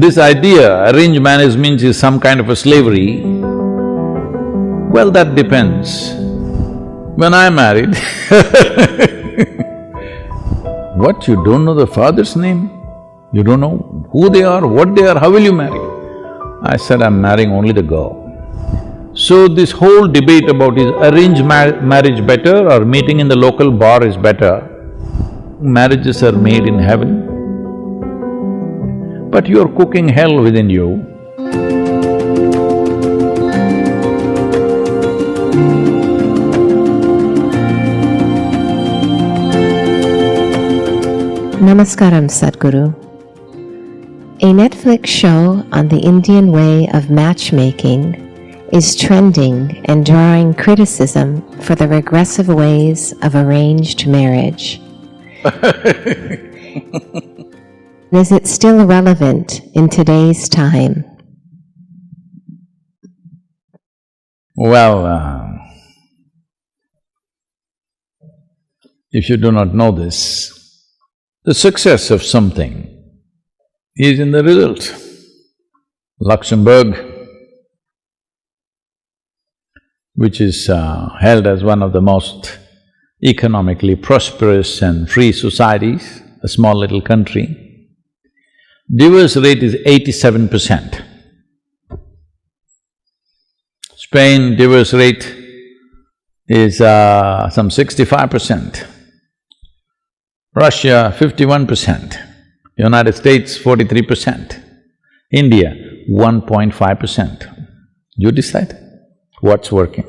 This idea, arranged marriage means is some kind of a slavery, well, that depends. When I married what, you don't know the father's name? You don't know who they are, what they are, how will you marry? I said, I'm marrying only the girl. So this whole debate about is arranged marriage better or meeting in the local bar is better, marriages are made in heaven. But you're cooking hell within you. Namaskaram, Sadhguru. A Netflix show on the Indian way of matchmaking is trending and drawing criticism for the regressive ways of arranged marriage. Is it still relevant in today's time? Well, if you do not know this, the success of something is in the result. Luxembourg, which is held as one of the most economically prosperous and free societies, a small little country, divorce rate is 87%. Spain divorce rate is some 65%. Russia 51%, United States 43%, India 1.5%. You decide what's working.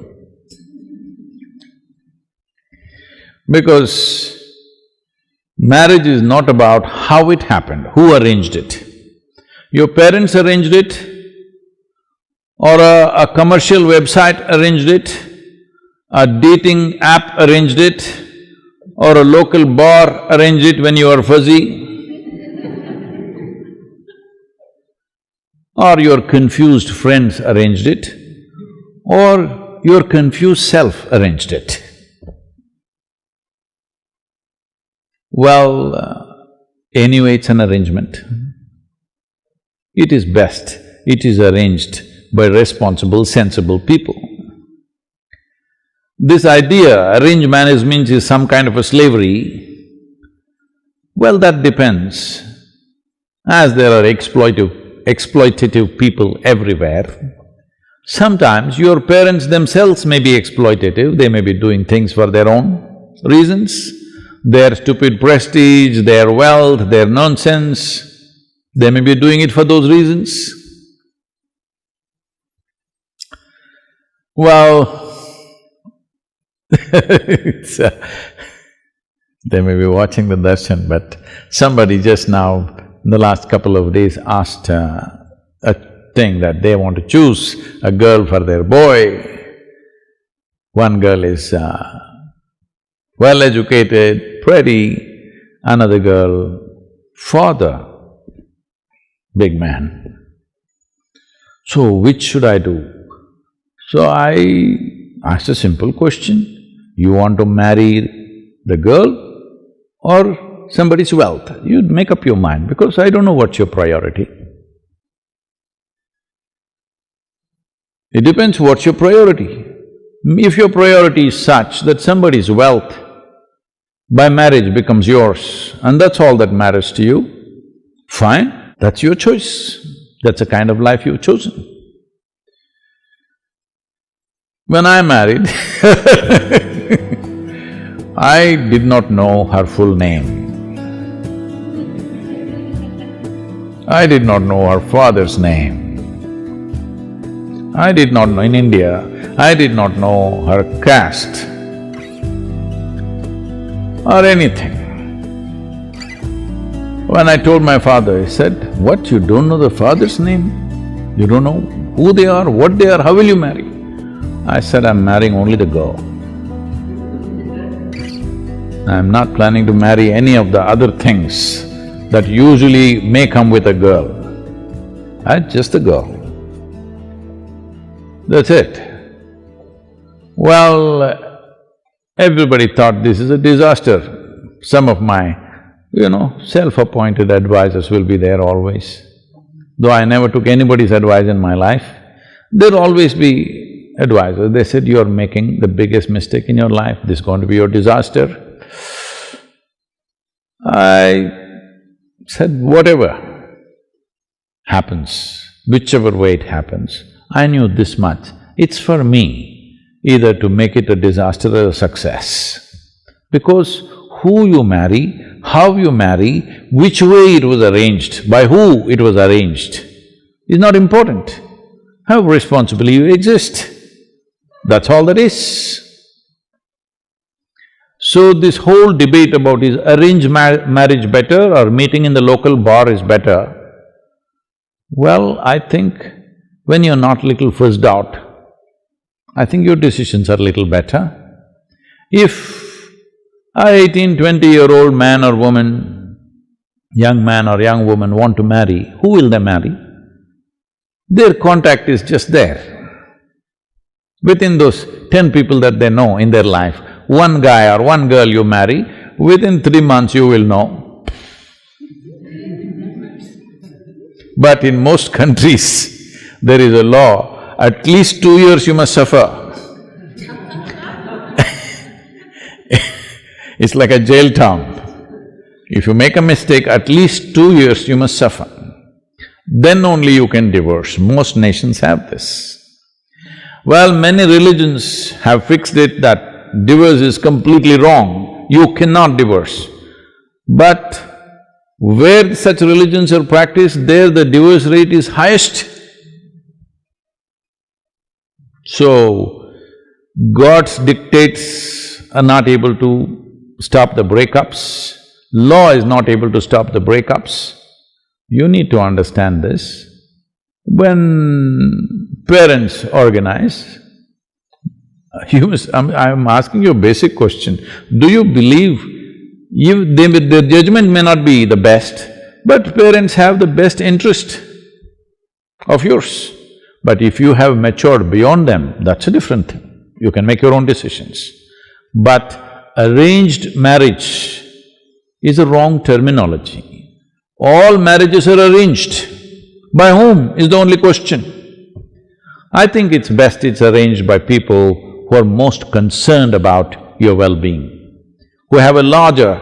Because marriage is not about how it happened, who arranged it. Your parents arranged it, or a commercial website arranged it, a dating app arranged it, or a local bar arranged it when you are fuzzy, or your confused friends arranged it, or your confused self arranged it. Well, anyway, it's an arrangement. It is best, it is arranged by responsible, sensible people. This idea, arranged marriage means is some kind of a slavery, well, that depends. As there are exploitative people everywhere, sometimes your parents themselves may be exploitative, they may be doing things for their own reasons, their stupid prestige, their wealth, their nonsense, they may be doing it for those reasons. Well, they may be watching the darshan, but somebody just now, in the last couple of days, asked a thing that they want to choose a girl for their boy. One girl is well-educated, pretty, another girl, father, big man. So, which should I do? So I asked a simple question, you want to marry the girl or somebody's wealth? You make up your mind, because I don't know what's your priority. It depends what's your priority. If your priority is such that somebody's wealth by marriage becomes yours and that's all that matters to you, fine, that's your choice, that's the kind of life you've chosen. When I married I did not know her full name. I did not know her father's name. I did not know, in India, I did not know her caste or anything. When I told my father, he said, what, you don't know the father's name? You don't know who they are, what they are, how will you marry? I said, I'm marrying only the girl. I'm not planning to marry any of the other things that usually may come with a girl. Just a girl. That's it. Well, everybody thought this is a disaster. Some of my, self-appointed advisors will be there always. though I never took anybody's advice in my life, there'll always be advisors. They said, you're making the biggest mistake in your life, this is going to be your disaster. I said, whatever happens, whichever way it happens, I knew this much, it's for me either to make it a disaster or a success. Because who you marry, how you marry, which way it was arranged, by who it was arranged, is not important. How responsibly you exist, that's all that is. So this whole debate about is arranged marriage better or meeting in the local bar is better, well, I think when you're not little fussed out, I think your decisions are little better. If a 18, 20-year-old man or woman, young man or young woman want to marry, who will they marry? Their contact is just there. Within those 10 people that they know in their life, one guy or one girl you marry, within 3 months you will know. But in most countries, there is a law, at least 2 years you must suffer. It's like a jail town. If you make a mistake, at least 2 years you must suffer. Then only you can divorce. Most nations have this. Well, many religions have fixed it that divorce is completely wrong, you cannot divorce. But where such religions are practiced, there the divorce rate is highest. So, God's dictates are not able to stop the breakups, law is not able to stop the breakups. You need to understand this. When parents organize, I'm asking you a basic question, do you believe their judgment may not be the best, but parents have the best interest of yours. But if you have matured beyond them, that's a different thing. You can make your own decisions. But arranged marriage is a wrong terminology. All marriages are arranged. By whom is the only question. I think it's best it's arranged by people who are most concerned about your well-being, who have a larger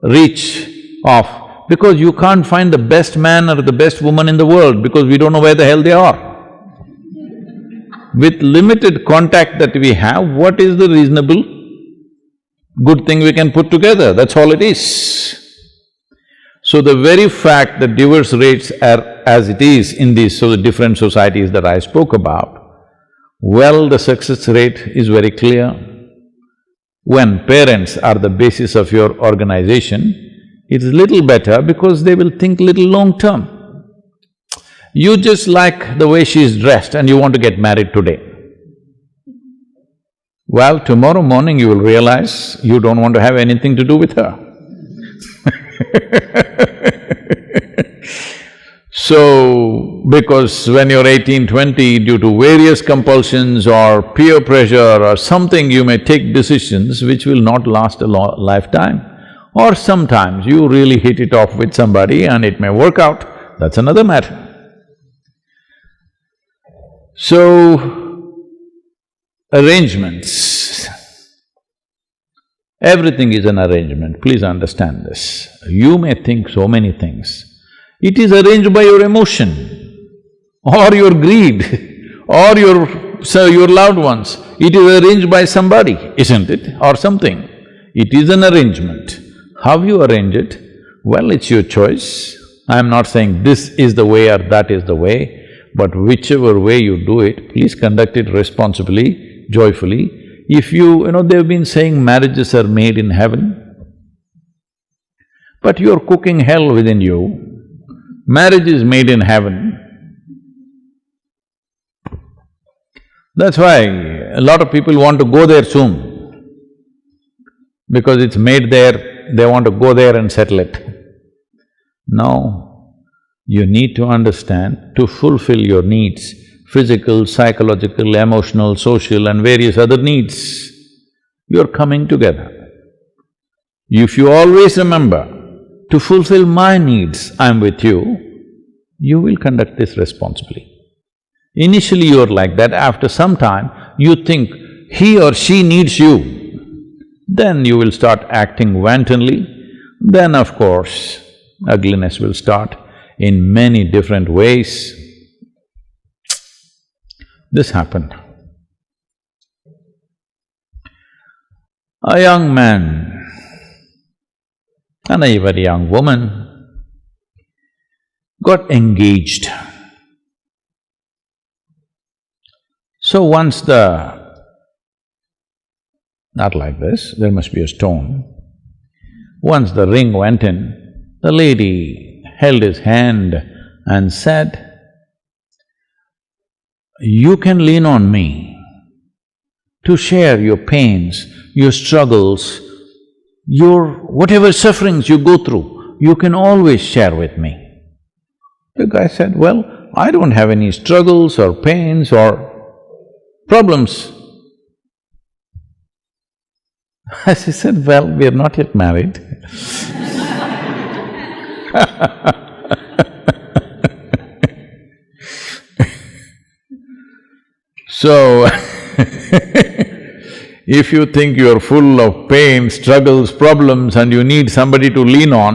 reach of… because you can't find the best man or the best woman in the world because we don't know where the hell they are. With limited contact that we have, what is the reasonable good thing we can put together? That's all it is. So the very fact that divorce rates are as it is in these different societies that I spoke about, well, the success rate is very clear. When parents are the basis of your organization, it's little better because they will think little long-term. You just like the way she is dressed and you want to get married today. Well, tomorrow morning you will realize you don't want to have anything to do with her. So, because when you're 18, 20, due to various compulsions or peer pressure or something, you may take decisions which will not last a lifetime. Or sometimes you really hit it off with somebody and it may work out, that's another matter. So, arrangements, everything is an arrangement, please understand this. You may think so many things. It is arranged by your emotion or your greed or your loved ones. It is arranged by somebody, isn't it? Or something. It is an arrangement. How you arrange it? Well, it's your choice. I'm not saying this is the way or that is the way, but whichever way you do it, please conduct it responsibly, joyfully. If they've been saying marriages are made in heaven, but you're cooking hell within you. Marriage is made in heaven. That's why a lot of people want to go there soon. Because it's made there, they want to go there and settle it. No, you need to understand, to fulfill your needs, physical, psychological, emotional, social and various other needs, you're coming together. If you always remember, to fulfill my needs, I'm with you, you will conduct this responsibly. Initially you're like that, after some time you think he or she needs you, then you will start acting wantonly, then of course ugliness will start in many different ways. This happened. A young man and a very young woman got engaged. So once not like this, there must be a stone. Once the ring went in, the lady held his hand and said, "You can lean on me to share your pains, your struggles, your whatever sufferings you go through, you can always share with me." The guy said, "Well, I don't have any struggles or pains or problems." She said, "Well, we are not yet married." So, if you think you are full of pain, struggles, problems and you need somebody to lean on,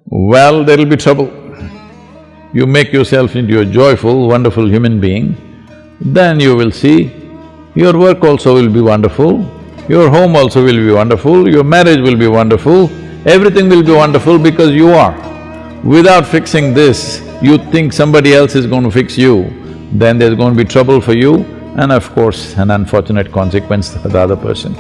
well, there'll be trouble. You make yourself into a joyful, wonderful human being, then you will see your work also will be wonderful, your home also will be wonderful, your marriage will be wonderful, everything will be wonderful because you are. Without fixing this, you think somebody else is going to fix you, then there's going to be trouble for you and of course an unfortunate consequence for the other person.